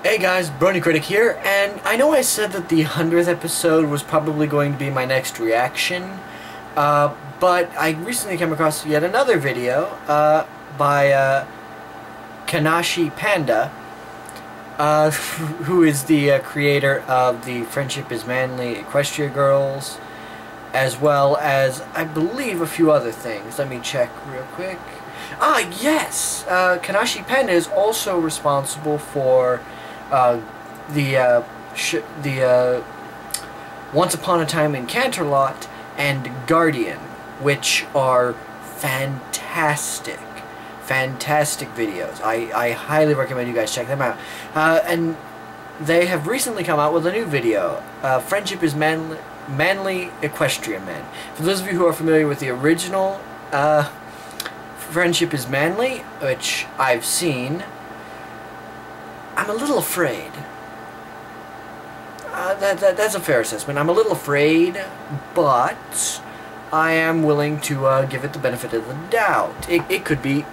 Hey guys, Brony Critic here, and I know I said that the 100th episode was probably going to be my next reaction, but I recently came across yet another video by Kanashiipanda, who is the creator of the Friendship is Manly Equestria Girls, as well as, I believe, a few other things. Let me check real quick. Ah, yes! Kanashiipanda is also responsible for the Once Upon a Time in Canterlot and Guardian, which are fantastic videos. I highly recommend you guys check them out. And they have recently come out with a new video, Friendship is Manly Equestria Men. For those of you who are familiar with the original Friendship is Manly, which I've seen, I'm a little afraid. That's a fair assessment. I'm a little afraid, but I am willing to give it the benefit of the doubt. It could be,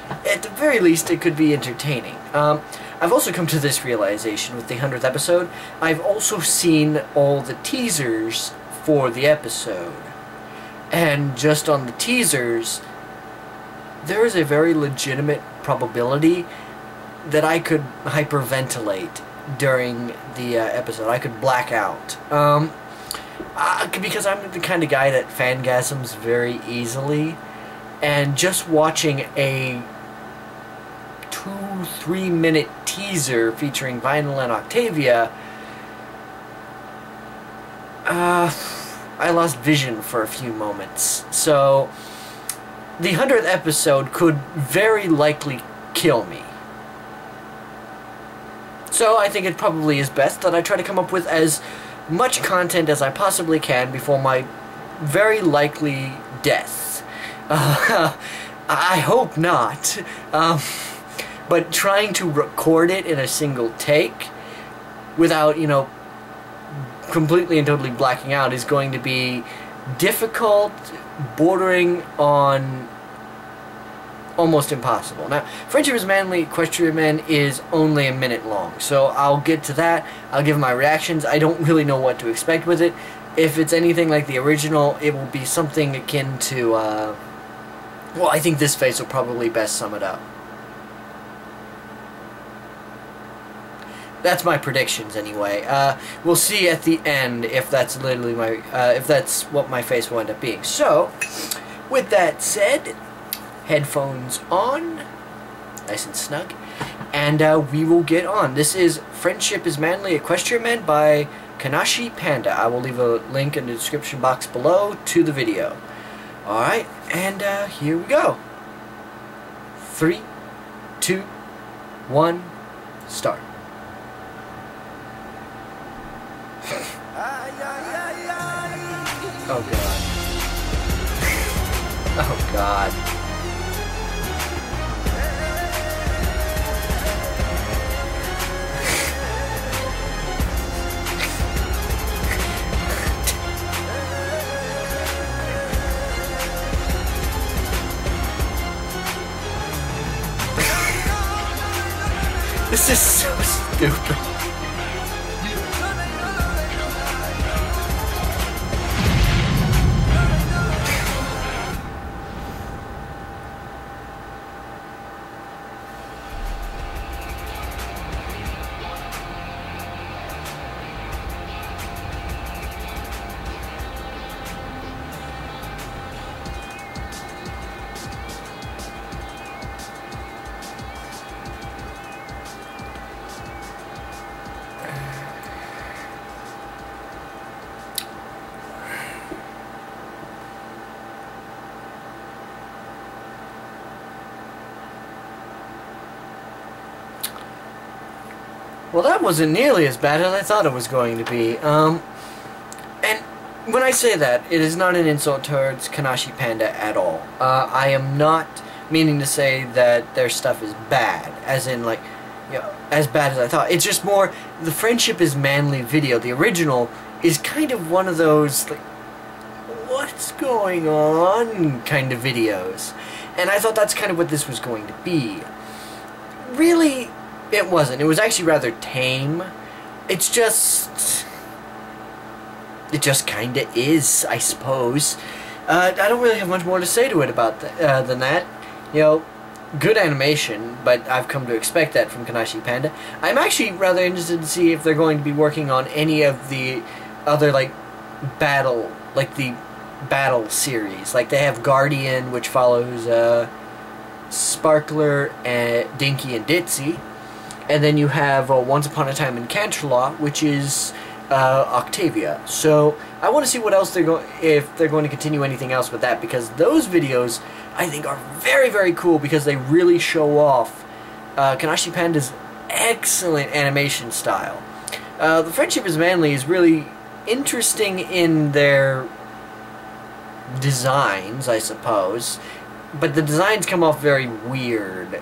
at the very least, it could be entertaining. I've also come to this realization with the 100th episode. I've also seen all the teasers for the episode. And just on the teasers, there is a very legitimate probability that I could hyperventilate during the episode. I could black out. Because I'm the kind of guy that fangasms very easily. And just watching a 2-3 minute teaser featuring Vinyl and Octavia, I lost vision for a few moments. So the 100th episode could very likely kill me. So I think it probably is best that I try to come up with as much content as I possibly can before my very likely death. I hope not. But trying to record it in a single take without, you know, completely and totally blacking out is going to be difficult, bordering on almost impossible. Now, Friendship is Manly Equestria Men is only a minute long, so I'll get to that. I'll give my reactions. I don't really know what to expect with it. If it's anything like the original, it will be something akin to, well, I think this face will probably best sum it up. That's my predictions, anyway. We'll see at the end if that's literally my, if that's what my face will end up being. So, with that said, headphones on, nice and snug, and we will get on. This is Friendship is Manly Equestria Men by Kanashiipanda. I will leave a link in the description box below to the video. Alright, and here we go. 3, 2, 1, start. Oh god. Oh god. This is so stupid. Well, that wasn't nearly as bad as I thought it was going to be. And when I say that, it is not an insult towards Kanashiipanda at all. I am not meaning to say that their stuff is bad, as in, like, you know, as bad as I thought. It's just more, the Friendship is Manly video, the original, is kind of one of those, like, what's going on kind of videos. And I thought that's kind of what this was going to be. Really, It wasn't. It was actually rather tame. It's just... It just kinda is, I suppose. I don't really have much more to say to it about than that. You know, good animation, but I've come to expect that from Kanashiipanda. I'm actually rather interested to see if they're going to be working on any of the other, like, the battle series. Like, they have Guardian, which follows Sparkler, and Dinky, and Ditzy. And then you have Once Upon a Time in Canterlot, which is Octavia. So I want to see what else if they're going to continue anything else with that, because those videos I think are very, very cool because they really show off Kanashiipanda's excellent animation style. The Friendship is Manly is really interesting in their designs, I suppose, but the designs come off very weird.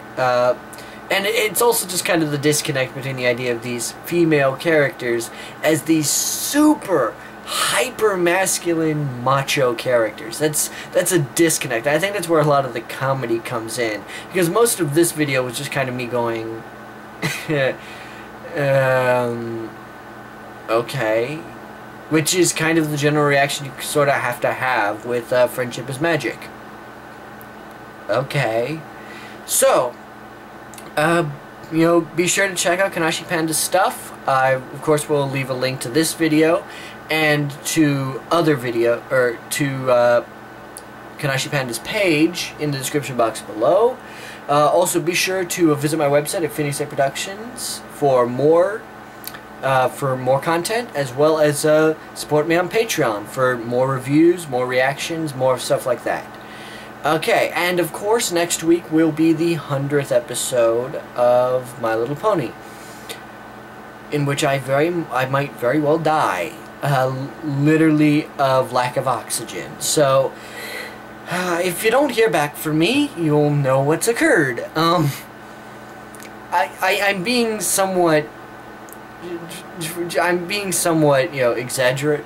And it's also just kind of the disconnect between the idea of these female characters as these super hyper-masculine macho characters. That's a disconnect. I think that's where a lot of the comedy comes in. Because most of this video was just kind of me going, okay. Which is kind of the general reaction you sort of have to have with Friendship is Magic. Okay. So... you know, be sure to check out Kanashiipanda's stuff. I, of course, will leave a link to this video and to other video, or to Kanashiipanda's page in the description box below. Also, be sure to visit my website at Phoenix Day Productions for more content, as well as support me on Patreon for more reviews, more reactions, more stuff like that. Okay, and of course next week will be the 100th episode of My Little Pony, in which I might very well die, literally of lack of oxygen. So, if you don't hear back from me, you'll know what's occurred. I'm being somewhat, you know, exaggerative.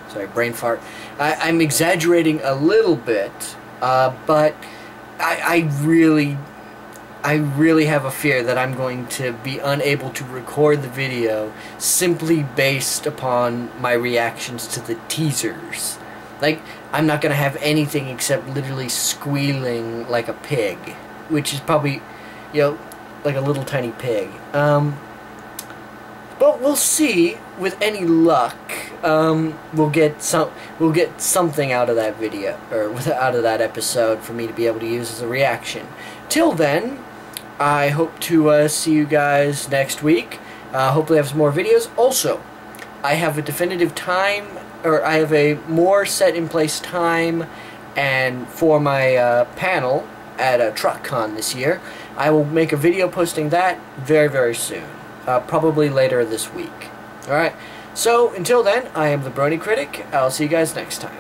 Sorry, brain fart. I'm exaggerating a little bit, but I really have a fear that I'm going to be unable to record the video simply based upon my reactions to the teasers. Like, I'm not going to have anything except literally squealing like a pig, which is probably, you know, like a little tiny pig. But we'll see. With any luck, we'll get something out of that video, or out of that episode, for me to be able to use as a reaction. Till then, I hope to see you guys next week. Hopefully, I have some more videos. Also, I have a definitive time, or I have a more set in place time, and for my panel at TrotCon this year, I will make a video posting that very, very soon. Probably later this week. Alright, so until then, I am the Brony Critic. I'll see you guys next time.